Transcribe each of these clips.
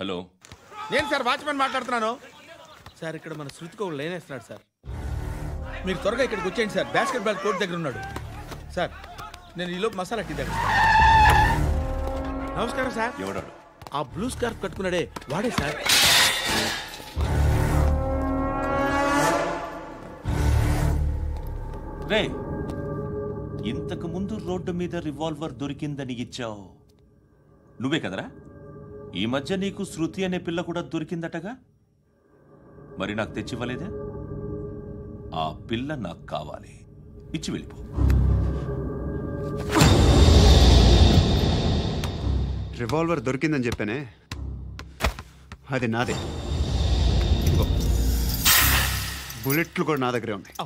Hello, నేను sir watchman మాట్లాడుతున్నాను. Sir ఇక్కడ మన శృతికో లైన్ వేస్తున్నాడు సార్. మీరు త్వరగా ఇక్కడికి వచ్చేయండి సార్. బాస్కెట్ బాల్ కోర్ట్ దగ్గర ఉన్నాడు సార్. నేను ఈలోపు మసాలా టీ దగ్గర. నమస్కారం సార్. ఎవడాడు? ఆ బ్లూ స్కార్ఫ్ కట్టుకున్నాడే వాడే సార్. రే, ఇంతకు ముందు రోడ్డు మీద రివాల్వర్ దొరికిందని ఇచ్చావు నువ్వే కదరా? ఈ మధ్య నీకు శృతి అనే పిల్ల కూడా దొరికిందటగా, మరి నాకు తెచ్చివ్వలేదే? ఆ పిల్ల నాకు కావాలి, ఇచ్చి వెళ్ళిపో. రివాల్వర్ దొరికిందని చెప్పానే, అది నాదే. బుల్లెట్లు కూడా నా దగ్గరే ఉన్నాయి.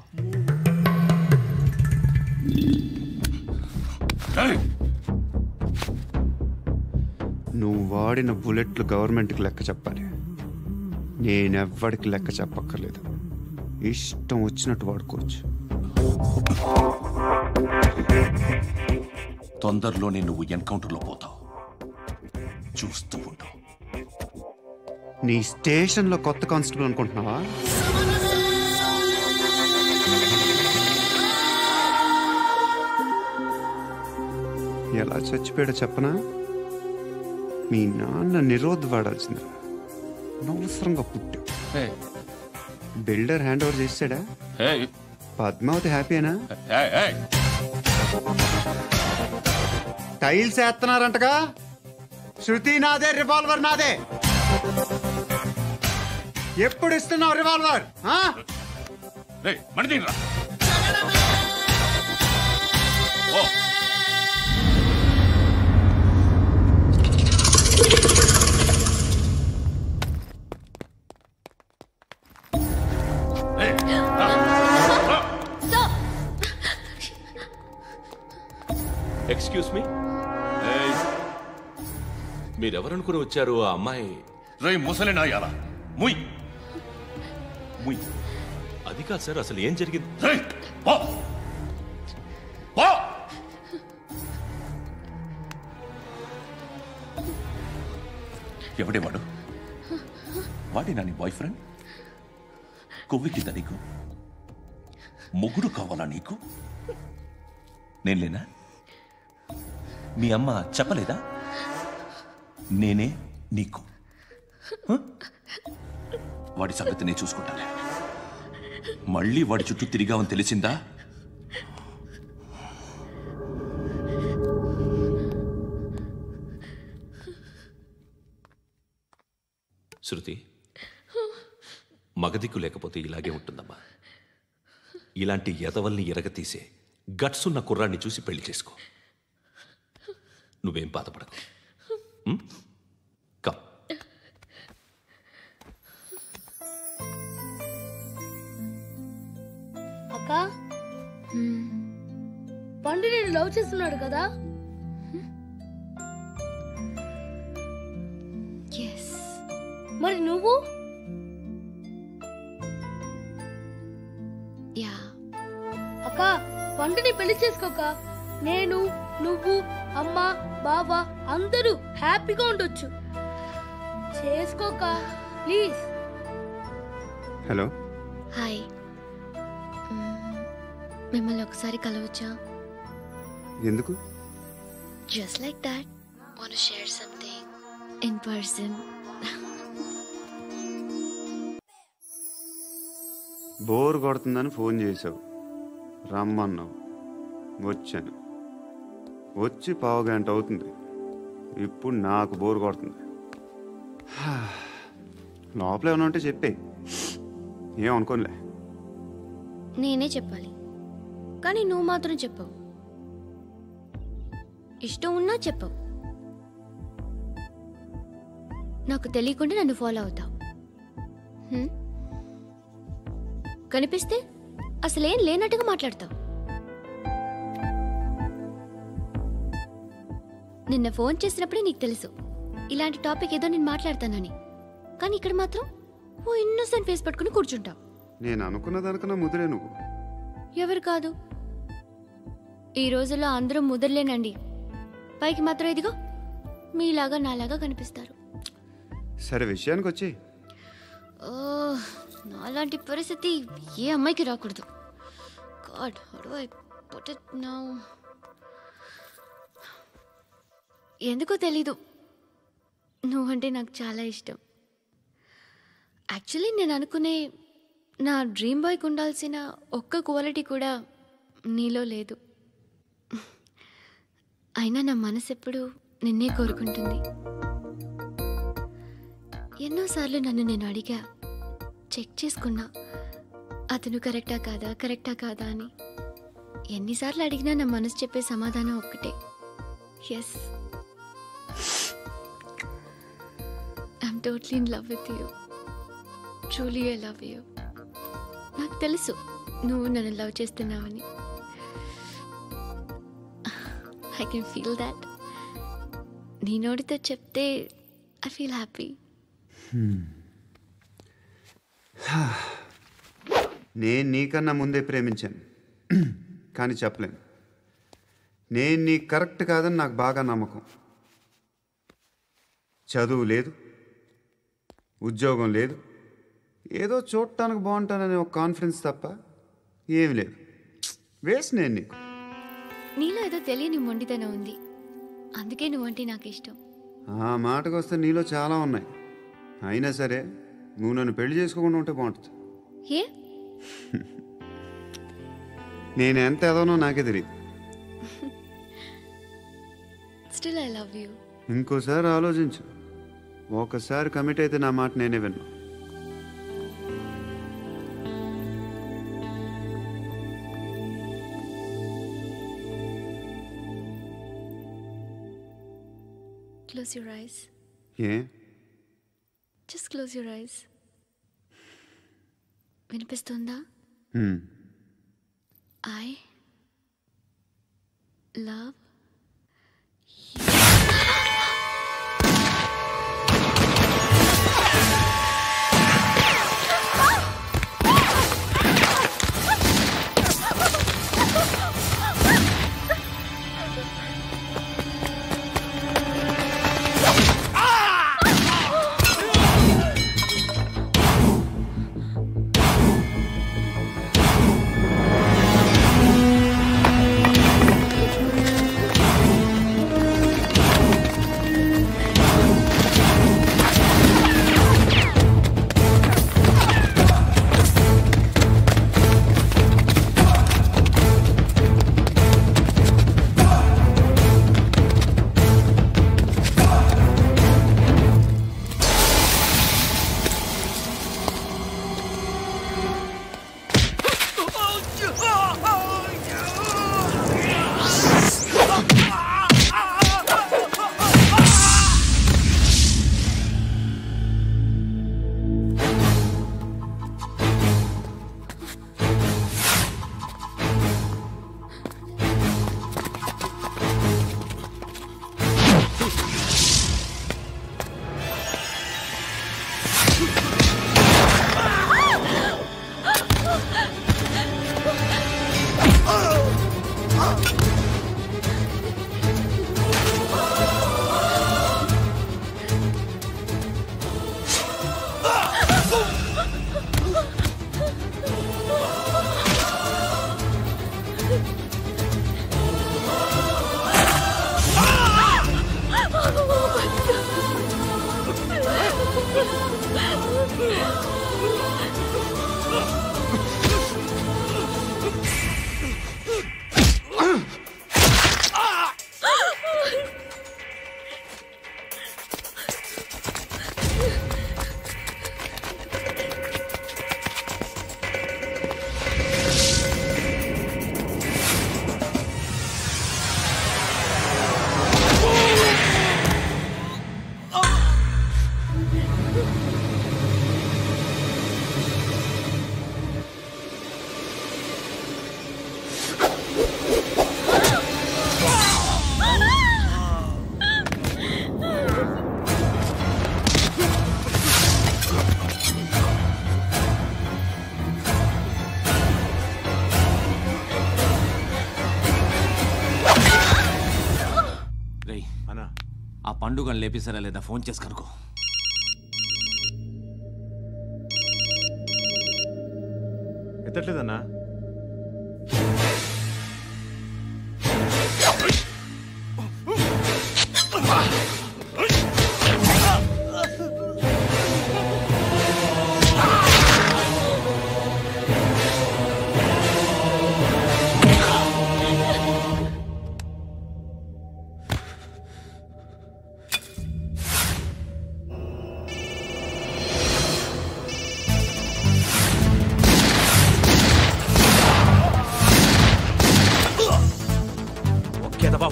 నువ్వు వాడిన బుల్లెట్లు గవర్నమెంట్కి లెక్క చెప్పాలి. నేనెవ్వడికి లెక్క చెప్పక్కర్లేదు. ఇష్టం వచ్చినట్టు వాడుకోవచ్చు. తొందరలోనే నువ్వు ఎన్కౌంటర్లో పోతావు, చూస్తూ ఉంటావు. నీ స్టేషన్లో కొత్త కానిస్టేబుల్ అనుకుంటున్నావా? ఎలా చచ్చిపోయాడో చెప్పనా? మీ నాన్న నిరోధ్ వాడాల్సింది. అనవసరంగా పుట్టావు. బిల్డర్ హ్యాండ్ ఓవర్ చేసాడా? పద్మావతి హ్యాపీనా? టైల్స్ వేస్తున్నారంటగా. శృతి నాదే, రివాల్వర్ నాదే. ఎప్పుడు ఇస్తున్నావు రివాల్వర్? ఎక్స్క్యూజ్ మీ, మీరెవరనుకుని వచ్చారు? ఆ అమ్మాయి రేయ్ ముసలినాయాలా, ముయ్ ముయ్. అది కాదు సార్, అసలు ఏం జరిగింది? రేయ్ పో పో. ఎవడేవాడు? వాడి నా నీ బాయ్ ఫ్రెండ్? కొవ్వికింద నీకు? మొగుడు కావాలా నీకు? నేను లేనా? మీ అమ్మ చెప్పలేదా నేనే నీకు? వాడి సంగతి నేను చూసుకుంటాను. మళ్ళీ వాడి చుట్టూ తిరిగావని తెలిసిందా? శృతి, మగదిక్కు లేకపోతే ఇలాగే ఉంటుందమ్మా. ఇలాంటి ఎదవల్ని ఎరగతీసే గట్స్ ఉన్న కుర్రాన్ని చూసి పెళ్లి చేసుకో. నువ్వేం బాధపడకు. కమ్. అక్క, పండు నేను లవ్ చేస్తున్నాడు కదా? మరి నువ్వు? అక్క, పండుని పెళ్లి చేసుకోక నేను, నువ్వు, అమ్మ, బావ అందరూ హ్యాపీగా ఉండొచ్చు. చేసుకోక ప్లీజ్. హలో. హాయ్. మిమ్మల్ని ఒకసారి కలవచ్చా? ఎందుకు? Just like that. Want to share something in person. Bore కొడుతుందని ఫోన్ చేసావు, రమ్మన్నావు, వచ్చాను. వచ్చి పావు గంట అవుతుంది. ఇప్పుడు నాకు బోర్ కొడుతుంది. లోపల ఏమైనా ఉంటే చెప్పే, ఏమనుకోనిలే. నేనే చెప్పాలి, కానీ నువ్వు మాత్రం చెప్పవు. ఇష్టం ఉన్నా చెప్పవు. నాకు తెలియకుండా నన్ను ఫాలో అవుతావు. కనిపిస్తే అసలేం లేనట్టుగా మాట్లాడతావు. నిన్న ఫోన్ చేసినప్పుడే నీకు తెలుసు ఇలాంటి టాపిక్ ఏదో నేను మాట్లాడతానని. కానీ ఇక్కడ మాత్రం ఓ ఇన్నోసెంట్ ఫేస్ పట్టుకుని కూర్చుంటావు. నేను అనుకున్న దానికన్నా ముదిరే నువ్వు. ఎవరు కాదు, ఈ రోజుల్లో అందరూ ముదరలేనండి. పైకి మాత్రం ఇదిగో మీలాగా నాలాగా కనిపిస్తారు. సరే విషయానికి వచ్చి నాలాంటి పరిస్థితి ఏ అమ్మాయికి రాకూడదు. God, how do I put it now? ఎందుకో తెలీదు, నువ్వంటే నాకు చాలా ఇష్టం. యాక్చువల్లీ నేను అనుకునే నా డ్రీమ్ బాయ్కి ఉండాల్సిన ఒక్క క్వాలిటీ కూడా నీలో లేదు. అయినా నా మనసు ఎప్పుడు నిన్నే కోరుకుంటుంది. ఎన్నోసార్లు నన్ను నేను అడిగా, చెక్ చేసుకున్నా అతను కరెక్టా కాదా అని. ఎన్నిసార్లు అడిగినా నా మనసు చెప్పే సమాధానం ఒక్కటే, yes, I'm totally in love with you. Truly I love you. నాకు తెలుసు నువ్వు నన్ను లవ్ చేస్తున్నావని. I can feel that. నీ నోటితో చెప్తే ఐ ఫీల్ హ్యాపీ. నేను నీకన్నా ముందే ప్రేమించాను, కానీ చెప్పలేను. నేను నీకు కరెక్ట్ కాదని నాకు బాగా నమ్మకం. చదువు లేదు, ఉద్యోగం లేదు, ఏదో చూడటానికి బాగుంటాననే ఒక కాన్ఫిడెన్స్ తప్ప ఏమి లేదు. వేస్ట్ నేను నీకు. నీలో ఏదో తెలియని మొండితనం ఉంది, అందుకే నువ్వంటే నాకు ఇష్టం. ఆ మాటకు వస్తే నీలో చాలా ఉన్నాయి. అయినా సరే నువ్వు నన్ను పెళ్లి చేసుకోకుండా ఉంటే బాగుంటుంది. ఏ? నేను ఎంత ఎదవనో నాకే తెలియదు. Still I love you. ఇంకోసారి ఆలోచించు. ఒకసారి కమిట్ అయితే నా మాట నేనే విన్నా. Close your eyes. A? Just close your eyes. వినిపిస్తుందా? I love you. పండుగను లేపేసారా లేదా ఫోన్ చేసి కనుకో. ఎత్తట్లేదన్నా.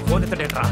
ఫోన్ ఎత్తడేట్రా?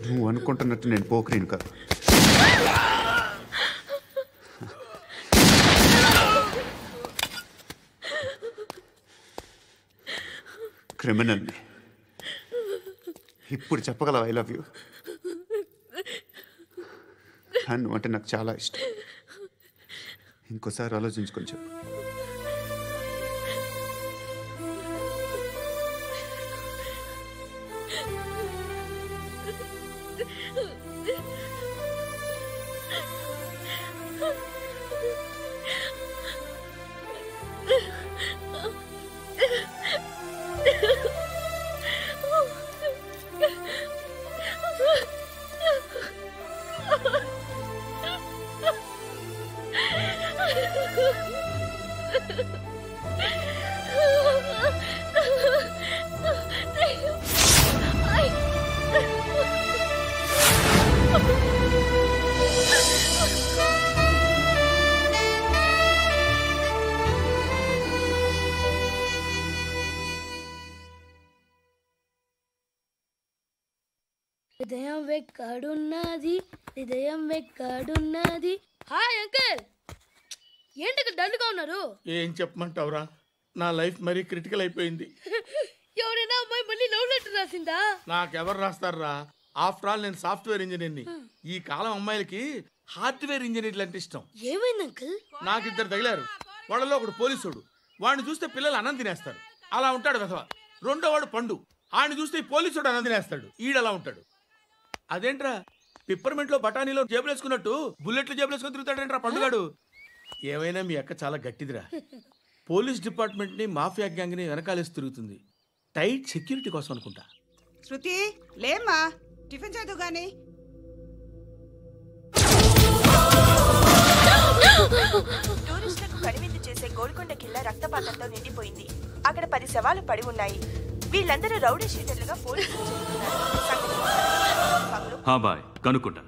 నువ్వు అనుకుంటున్నట్టు నేను పోకరీని కాదు. క్రిమినల్ని. ఇప్పుడు చెప్పగలవు ఐ లవ్ యూ. నువ్వు అంటే నాకు చాలా ఇష్టం. ఇంకోసారి ఆలోచించుకొని చెప్పు. హృదయం వెక్కడున్నది, హృదయం వెక్కడున్నది. హాయ్ అంకుల్, ఏంటి డల్గా ఉన్నారు? ఏం చెప్పమంటావురా, నా లైఫ్ మరీ క్రిటికల్ అయిపోయింది. ఎవరైనా అమ్మాయి మళ్ళీ లవ్ లెటర్ రాసిందా? నాకెవరు రాస్తారా? ఆఫ్టర్ ఆల్ నేను సాఫ్ట్వేర్ ఇంజనీర్ని. ఈ కాలం అమ్మాయిలకి హార్డ్వేర్ ఇంజనీర్లు అంటే ఇష్టం. ఏమైంది అంకుల్? నాకు ఇద్దరు తగిలారు. వాళ్ళలో ఒకడు పోలీసుడు. వాడిని చూస్తే పిల్లలు అన్నం తినేస్తారు, అలా ఉంటాడు వెధవ. రెండో వాడు పండు. ఆయన చూస్తే ఈ పోలీసుడు అన్నం తినేస్తాడు, ఈడలా ఉంటాడు. అదేంట్రా, పిప్పర్మెంట్లో బఠానీలో జేబులు వేసుకున్నట్టు బుల్లెట్లు జేబులు వేసుకుని తిరుగుతాడేంట్రా పండుగాడు. ఏమైనా మీ అక్క చాలా గట్టిదిరా. పోలీస్ డిపార్ట్మెంట్ని మాఫియా గ్యాంగ్ని వెనకాలేసి తిరుగుతుంది. టైట్ సెక్యూరిటీ కోసం అనుకుంటా. శృతి లేమ్మా, టిఫిన్ చేద్దు గాని. టూరిస్టులకు కనువిందు చేసే గోల్కొండ కిల్లా రక్తపాతంతో నిండిపోయింది. అక్కడ 10 శవాలు పడి ఉన్నాయి. వీళ్ళందరూ రౌడీ షీటర్లుగా పోలీసులు బాయ్ కనుక్కుంటా.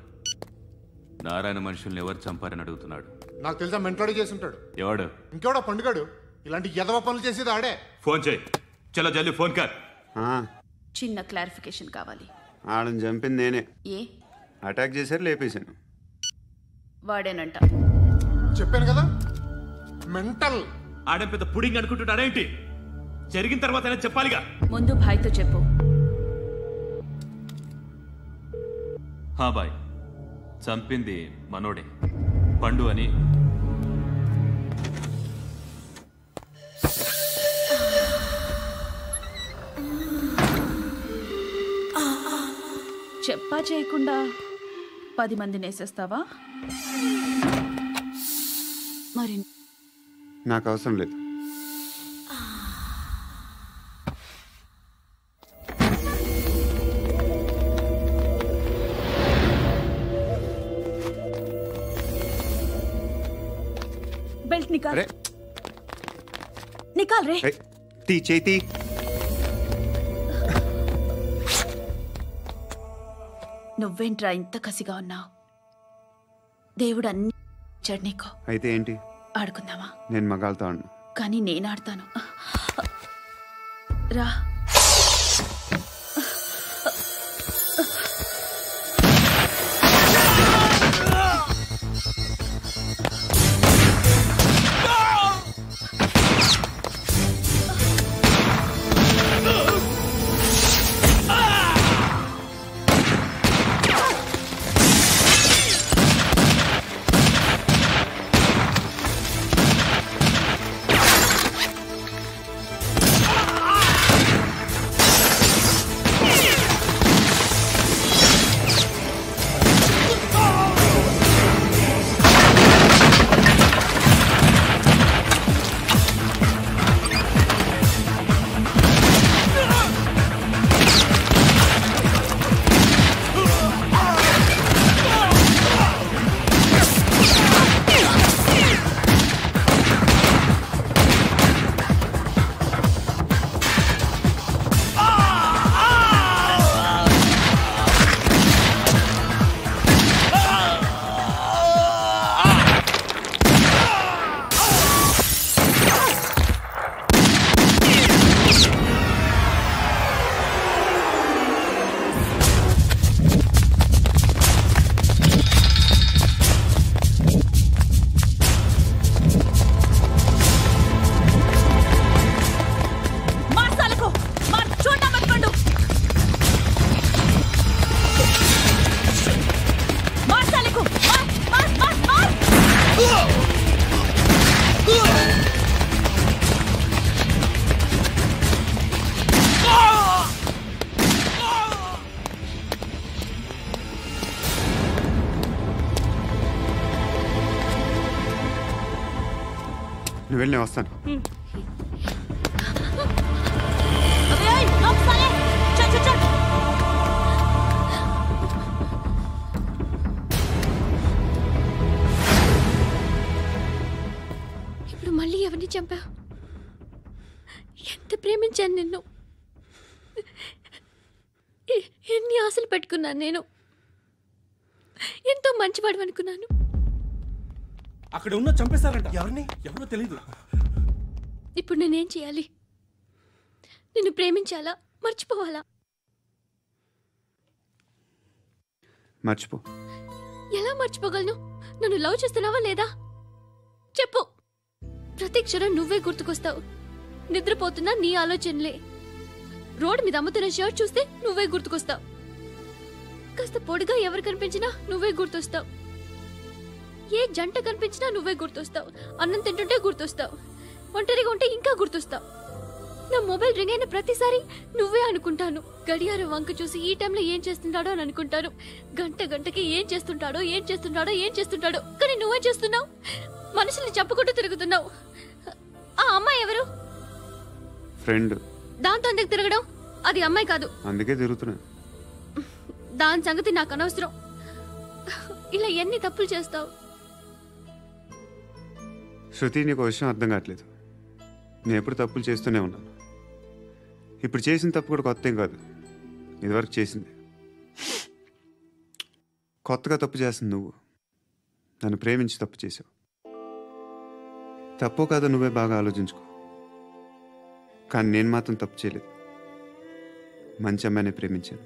నారాయణ మనుషుల్ని ఎవరు చంపారని అడుగుతున్నాడు. నాకు తెలుసా, మెంటోడి చేసి ఉంటాడు. ఎవడు? ఇంకెవడా పండుగాడు. ఇలాంటి ఎదవ పనులు చేసేది ఆడే. ఫోన్ చేయి. చలో జల్దీ ఫోన్ కర్. చిన్న క్లారిఫికేషన్ కావాలి. ఆడని చంపింది నేనే. ఏ అటాక్ చేశారు, లేపేశాను. వాడేనంట. చెప్పాను కదా, మెంటల్. ఆడే పెద్ద పుడింగ్ అనుకుంటున్నాడేంటి? జరిగిన తర్వాత అయినా చెప్పాలిగా. ముందు భాయ్తో చెప్పు. బాయ్, చంపింది మనోడే, పండు అని. చెప్పా చేయకుండా 10 మందిని వేసేస్తావా? మరి నాకు అవసరం లేదు. बेल्ट निकाल। निकाल रे। ती चेती। నువ్వేంట్రా ఇంత కసిగా ఉన్నావు? దేవుడు అన్ని ఇచ్చాడు నీకు. అయితే ఏంటి? ఆడుకుందామా? నేను మగాళ్ళతో ఆడను. కానీ నేను ఆడతాను. రా. వెళ్ళి నేను వస్తాను. ఇప్పుడు మళ్ళీ ఎవరిని చంపా? ఎంత ప్రేమించాను నిన్ను, ఎన్ని ఆశలు పెట్టుకున్నాను నేను, ఎంతో మంచివాడు అనుకున్నాను. అక్కడ ఉన్న చంపేశారంట. ఎవరిని? ఎవరో తెలీదు. ఇప్పుడు నేనేం చేయాలి? నిన్ను ప్రేమించాలా, మర్చిపోవాలా? మర్చిపో. ఎలా మర్చిపోగలను? నన్ను లవ్ చేస్తున్నావా లేదా చెప్పు. ప్రతి క్షణం నువ్వే గుర్తుకొస్తావు. నిద్రపోతున్నా నీ ఆలోచనలే. రోడ్డు మీద అమ్ముతున్న షర్ట్ చూస్తే నువ్వే గుర్తుకొస్తావు. కాస్త పొడిగా ఎవరు కనిపించినా నువ్వే గుర్తొస్తావు. ఏ జంట కనిపించినా నువ్వే గుర్తొస్తావు. అన్నం తింటుంటే గుర్తొస్తావు. ఒంటరిగా ఉంటే ఇంకా గుర్తొస్తావు. నా మొబైల్ రింగ్ అయిన ప్రతిసారి నువ్వే అనుకుంటాను. గడియారం వంక చూసి ఈ టైంలో ఏం చేస్తుంటాడో అని అనుకుంటాను. గంటకి ఏం చేస్తుంటాడో కానీ నువ్వే చేస్తున్నావు. మనుషుల్ని చంపుకుంటూ తిరుగుతున్నావు. ఆ అమ్మాయి ఎవరు? ఫ్రెండ్. దాంతో ఎందుకు తిరగడం? అది అమ్మాయి కాదు. అందుకే తిరుగుతున్నా. దాని సంగతి నాకు అనవసరం. ఇలా ఎన్ని తప్పులు చేస్తావు? శృతి, నీకు విషయం అర్థం కావట్లేదు. నేను ఎప్పుడు తప్పులు చేస్తూనే ఉన్నాను. ఇప్పుడు చేసిన తప్పు కూడా కొత్త ఏం కాదు, ఇదివరకు చేసింది. కొత్తగా తప్పు చేస్తుంది నువ్వు. నన్ను ప్రేమించి తప్పు చేసావు. తప్పో కాదో నువ్వే బాగా ఆలోచించుకో. కానీ నేను మాత్రం తప్పు చేయలేదు. మంచి అమ్మాయిని ప్రేమించాను.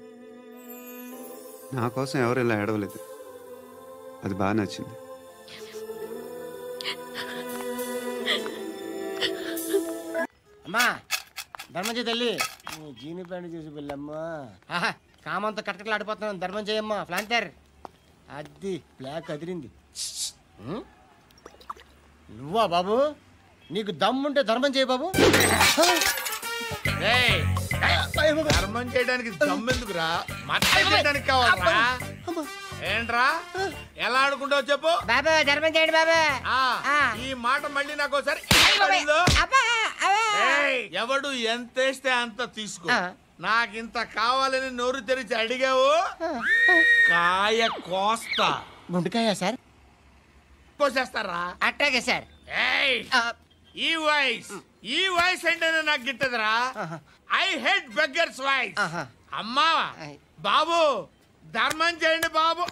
నా కోసం ఎవరు ఇలా ఏడవలేదు. అది బాగా నచ్చింది. అమ్మా ధర్మం చేయి తల్లి. జీని ప్యాంటు చూసి వెళ్ళమ్మా. కామంతో కట్టకలు ఆడిపోతున్నాను. ధర్మం చేయమ్మా. ఫ్లాంటర్ అది బ్లాక్ అదిరింది. నువ్వా బాబు? నీకు దమ్ముంటే ధర్మం చేయి బాబు. ధర్మం చేయడానికి దమ్మెందుకురా? మతం చేయడానికి కావాలరా? ఏంట్రా ఎలా ఆడుకుంటావు చెప్పు. బాబా ధర్మం చేయండి బాబా. ఈ మాట మళ్ళీ నాకు ఒకసారి ఎవడు ఎంత వేస్తే అంత తీసుకో. నాకింత కావాలని నోరు తెరిచి అడిగావు, కాయ కోస్తా. గుండెకాయ సార్? కోసేస్తారా? అట్టాగే సార్. ఈ వాయిస్ అంటేనే నాకు గిట్టదురా. I hate beggars voice. అమ్మా బాబు ధర్మం చేయండి బాబు.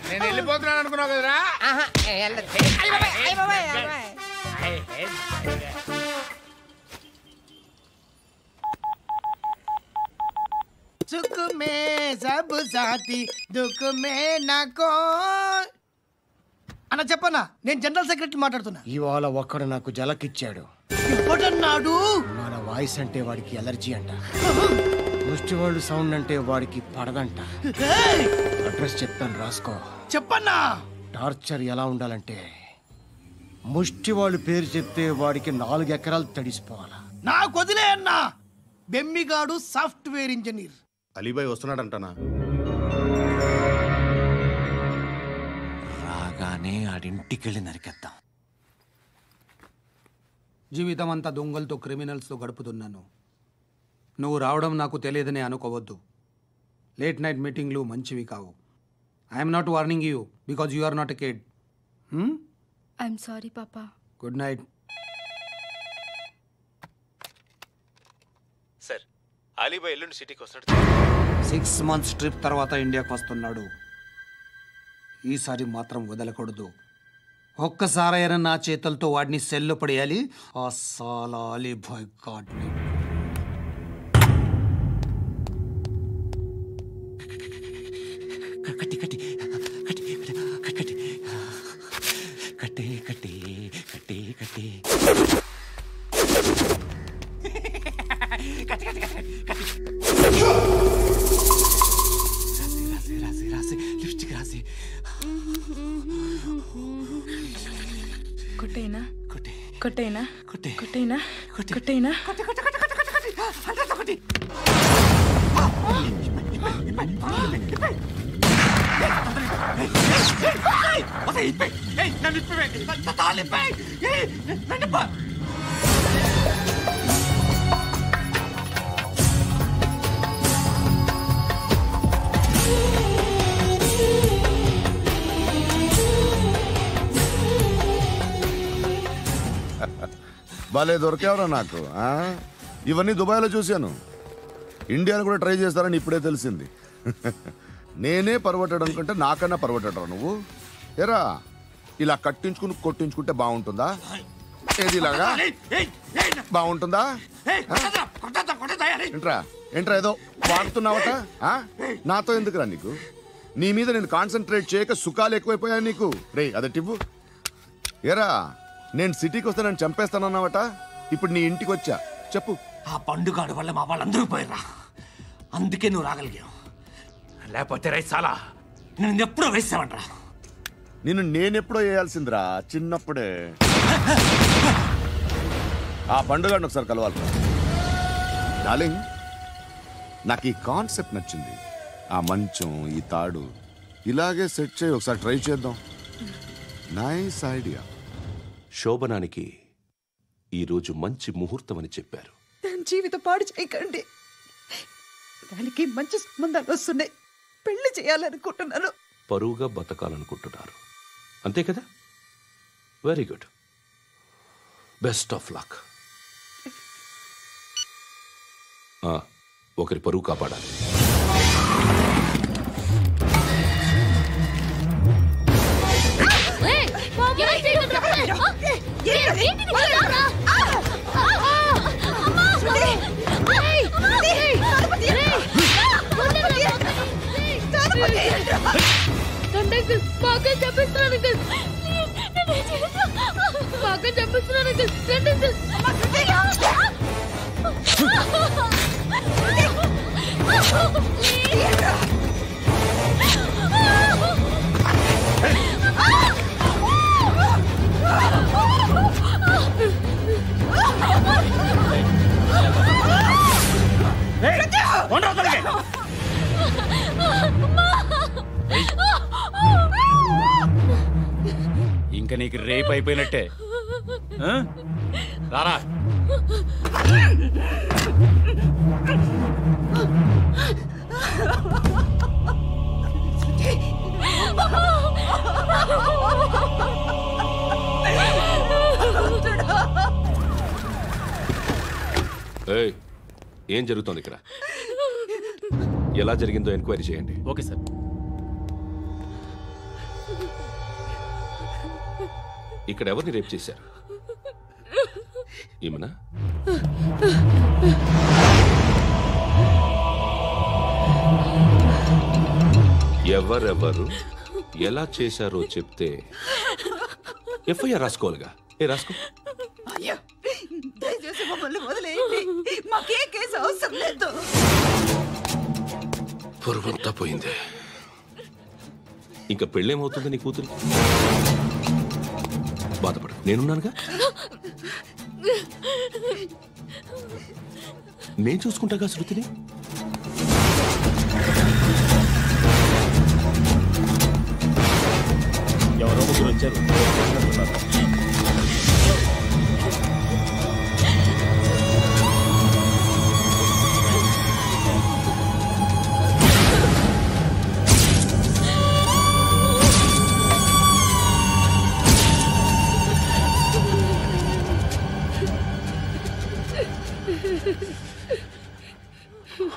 నేను వెళ్ళిపోతున్నాను అనుకున్నావు కదరా? సుఖ మే సబ్ సాథీ దుఃఖ మే నాకో. అన్న చెప్పన్నా, నేను జనరల్ సెక్రటరీ మాట్లాడుతున్నా. ఇవాళ ఒక్కడు నాకు జలకిచ్చాడు. ఎవడన్నాడు? మన వాయిస్ అంటే వాడికి ఎలర్జీ అంట. ముష్టివాళ్ళు సౌండ్ అంటే వాడికి పడదంట. అడ్రస్ చెప్తాను రాసుకో. చెప్పన్నా. టార్చర్ ఎలా ఉండాలంటే ముష్టివాళ్ళు పేరు చెప్తే వాడికి 4 ఎకరాలు తడిసిపోవాలా. నాకు వదిలే అన్నా. బెమ్మిగాడు సాఫ్ట్వేర్ ఇంజనీర్. అలీబాయ్ వస్తున్నాడంటనా? రాగానే ఆడింటికెళ్ళి నరికేద్దాం. జీవితం అంతా దొంగలతో క్రిమినల్స్తో గడుపుతున్నాను. నువ్వు రావడం నాకు తెలియదని అనుకోవద్దు. లేట్ నైట్ మీటింగ్లు మంచివి కావు. I'm not warning you because you are not a kid. I'm sorry పాపా. Good night. సార్, అలీబాయ్ ఎల్లుండి సిటీకి వస్తాడు. 6 months ట్రిప్ తర్వాత ఇండియాకి వస్తున్నాడు. ఈసారి మాత్రం వదలకూడదు. ఒక్కసారైనా నా చేతులతో వాడిని సెల్లో పడేయాలి. ఆ సాలా అలీబాయ్ గాడ్ని. కొట్టేనా కొట్టేనా కొట్టేనా కొట్టేనా కొట్టే భలే దొరికేవరా నాకు. ఇవన్నీ దుబాయ్లో చూశాను. ఇండియాలో కూడా ట్రై చేస్తారని ఇప్పుడే తెలిసింది. నేనే పర్వటాడు అనుకుంటే నాకన్నా పర్వటాడరా నువ్వు. ఎరా ఇలా కట్టించుకుని కొట్టించుకుంటే బాగుంటుందా? ఏది ఇలాగా బాగుంటుందా? ఏంట్రా ఏంట్రా ఏదో వాడుతున్నావట? నాతో ఎందుకురా నీకు? నీ మీద నేను కాన్సన్ట్రేట్ చేయక సుఖాలు ఎక్కువైపోయా నీకు. రే అదటివ్వు. ఎరా నేను సిటీకి వస్తే నన్ను చంపేస్తానన్నావట. ఇప్పుడు నీ ఇంటికి వచ్చా. చెప్పు. ఆ పండుగాడు వల్ల మా వాళ్ళందరూ పోయిరా. అందుకే నువ్వు రాగలిగావు. లేకపోతే రైసాలా నేను ఎప్పుడో వేసామంటరా. నేనెప్పుడో వేయాల్సిందిరా చిన్నప్పుడే. ఆ పండుగను ఒకసారి కలవాలి డార్లింగ్. నాకు ఈ కాన్సెప్ట్ నచ్చింది. ఆ మంచం ఈ తాడు ఇలాగే సెట్ చేయి. ఒకసారి ట్రై చేద్దాం. Nice idea. శోభనానికి ఈరోజు మంచి ముహూర్తం అని చెప్పారు. దాని జీవితం పాడు చేయకండి. దానికి మంచి సంబంధాలు వస్తున్నాయి. పెళ్లి చేయాలనుకుంటున్నాను. పరువుగా బతకాలనుకుంటున్నారు అంతే కదా? Very good. Best of luck. ఒకరి పరువు కాపాడాలి. ఇంకా నీకు రేపు అయిపోయినట్టే. రారా. ఏం జరుగుతోంది ఇక్కడ? ఎలా జరిగిందో ఎంక్వైరీ చేయండి. Okay sir. ఇక్కడ ఎవరిని రేప్ చేశారు? ఈమెనా? ఎవరెవరు ఎలా చేశారో చెప్తే ఎఫ్ఐఆర్ రాసుకోవాలిగా. రాసుకో. దయచేసి మమ్మల్ని వదిలేయండి. మాకే కేసు అవసరం లేదు. పొరువంతా పోయింది. ఇంకా పెళ్ళేమవుతుంది నీ కూతురు? బాధపడు, నేనున్నానుగా. నేను చూసుకుంటాగా శృతిని. ఎవరో ముగ్గురు వచ్చారు.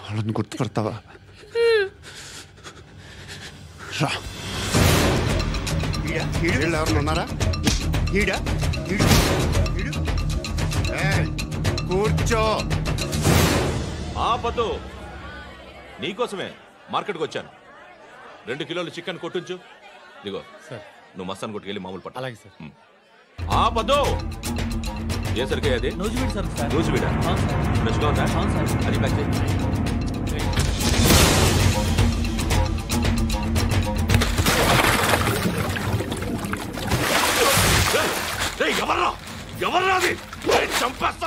వాళ్ళని గుర్తుపడతావా? రా. ఎవరు ఉన్నారా? కూర్చో. ఆపద్దు. నీకోసమే మార్కెట్కి వచ్చాను. 2 కిలోలు చికెన్ కొట్టుంచు. ఇదిగో సార్. నువ్వు మస్తాన్ కొట్టుకెళ్ళి మామూలు పట్టు. అలాగే సార్. ఆపద్దు. ఏ సరిగ్గా అది? నూజివీడు సార్. నూజివీడా? ఫ్రెష్గా ఉందా? అది ప్యాక్ చేయి. ఎవర్రా ఎవర్రా అది? చంపేస్తా.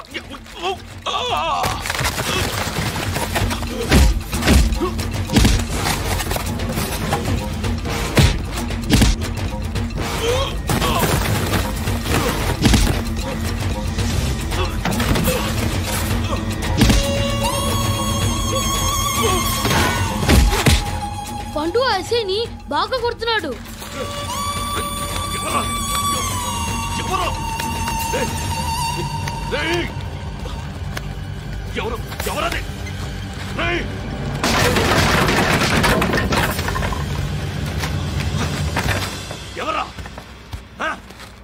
బాగా కొడుతున్నాడు. ఎవరో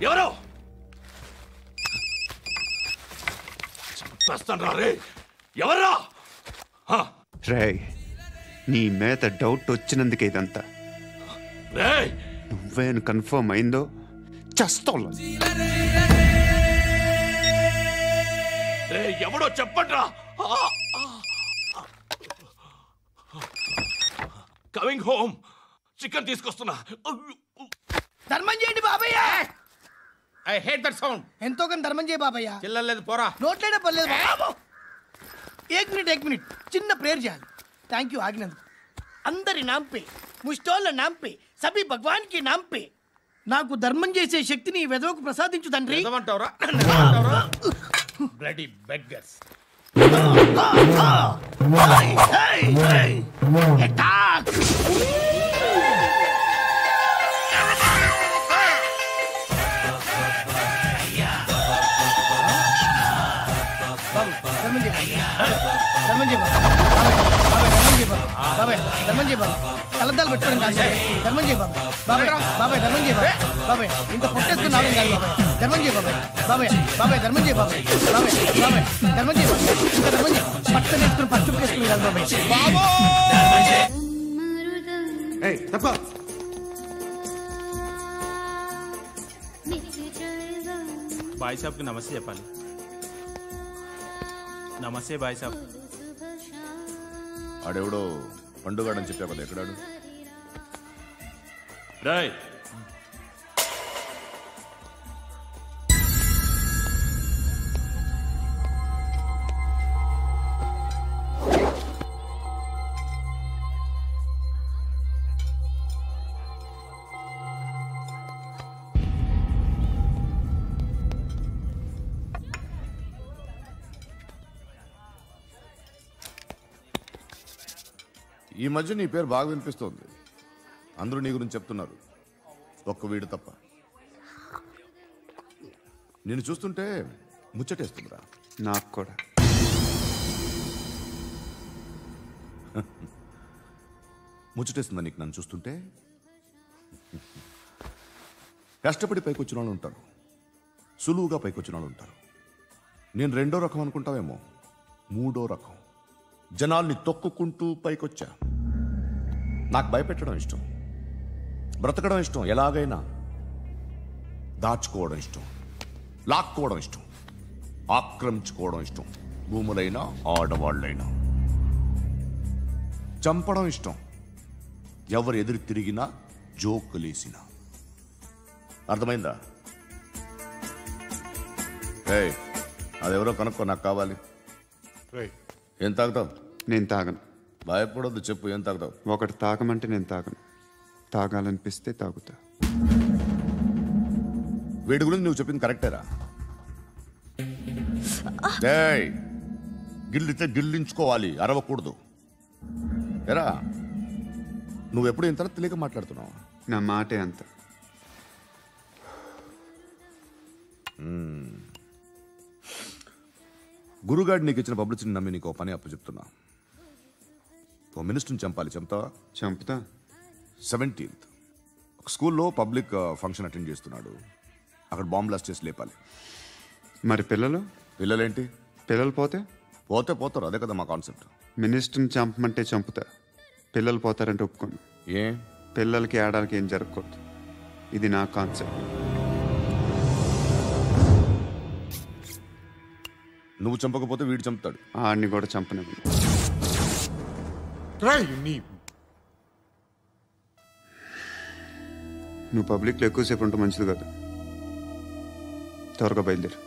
ఎవరా? రే, నీ మీద డౌట్ వచ్చినందుకే ఇదంతా. నువ్వేను కన్ఫర్మ్ అయిందో చస్తావు. ఎవడో చెప్పండ్రా. Coming home. చికెన్ తీసుకొస్తున్నా. ధర్మం చేయండి బాబయ్య. I hate that sound. ఎంతో కానీ ధర్మం చేయ బాబయ్య. చిల్లలేదు పోరా. నోట్లేడే పర్లేదు బాబు. ఏక్ మినిట్ చిన్న ప్రేయర్ చేయాలి. థ్యాంక్ యూ ఆగినందుకు. అందరి నాంపే, ముష్టోళ్ళ నాంపే, సభీ భగవాన్ కి నాంపే నాకు ధర్మం చేసే శక్తిని ఈ వెధవకు ప్రసాదించు తండ్రి. Bloody beggars. కలద్దాలు పెట్టుకోండి ధర్మం చేయ బాబాయ్. బాబాయ్ ధర్మం చేయ బాబాయ్. ఇంత పొట్టేసుకుని రావడం కాదు బాబాయ్. ధర్మం చేయ బాబాయ్. ధర్మం చేయ బాబాయ్. ధర్మం చేయ ఇంకా ధర్మం చేయ. పట్టణ వేసుకుని పట్టు వేసుకుని కాదు బాబాయ్. బాయ్ సాబ్కి నమస్తే చెప్పాలి. నమస్తే బాయ్ సాబ్. ఆడెవడో పండుగాడని చెప్పా కదా, ఎక్కడాడు? రాయ్, ఈ మధ్య నీ పేరు బాగా వినిపిస్తోంది. అందరూ నీ గురించి చెప్తున్నారు, ఒక్క వీడు తప్ప. నేను చూస్తుంటే ముచ్చటేస్తుందిరా. నాకు కూడా. ముచ్చటేస్తుందా నీకు నన్ను చూస్తుంటే? కష్టపడి పైకొచ్చిన వాళ్ళు ఉంటారు, సులువుగా పైకొచ్చిన వాళ్ళు ఉంటారు. నేను రెండో రకం అనుకుంటావేమో, మూడో రకం. జనాల్ని తొక్కుకుంటూ పైకొచ్చా. నాకు భయపెట్టడం ఇష్టం, బ్రతకడం ఇష్టం, ఎలాగైనా దాచుకోవడం ఇష్టం, లాక్కోవడం ఇష్టం, ఆక్రమించుకోవడం ఇష్టం. భూములైనా ఆడవాళ్ళైనా చంపడం ఇష్టం, ఎవరు ఎదురు తిరిగినా జోకులేసినా. అర్థమైందా? అదెవరో కనుక్కో, నాకు కావాలి. ఏం తాగుతావు? నేను తాగను. భయపడొద్దు, చెప్పు ఏం తాగుతావు? ఒకటి తాగమంటే నేను తాగను, తాగాలనిపిస్తే తాగుతా. వీడి గురించి నువ్వు చెప్పింది కరెక్టేరా? గిల్లితే గిల్లించుకోవాలి, అరవకూడదు. ఎరా, నువ్వెప్పుడు ఇంత తెలియక మాట్లాడుతున్నావు? నా మాటే అంత. గురుగాడు నీకు ఇచ్చిన పబ్లిసిటీని నమ్మి నీకు పని అప్పు చెప్తున్నా. ఓ మినిస్టర్ని చంపాలి, చంపుతావా? చంపుతా. 17th ఒక స్కూల్లో పబ్లిక్ ఫంక్షన్ అటెండ్ చేస్తున్నాడు, అక్కడ బాంబ్ బ్లాస్ట్ చేసి లేపాలి. మరి పిల్లలేంటి? పిల్లలు పోతే పోతారు, అదే కదా మా కాన్సెప్ట్. మినిస్టర్ని చంపమంటే చంపుతా, పిల్లలు పోతారంటే ఒప్పుకోను. ఏ పిల్లలకి ఆడాలకి ఏం జరగకూడదు, ఇది నా కాన్సెప్ట్. నువ్వు చంపకపోతే వీడు చంపుతాడు. ఆడిని కూడా చంపనివ్వను. నువ్వు పబ్లిక్లో ఎక్కువసేపు ఉంటే మంచిది కాదు. త్వరగా బయలుదేరు.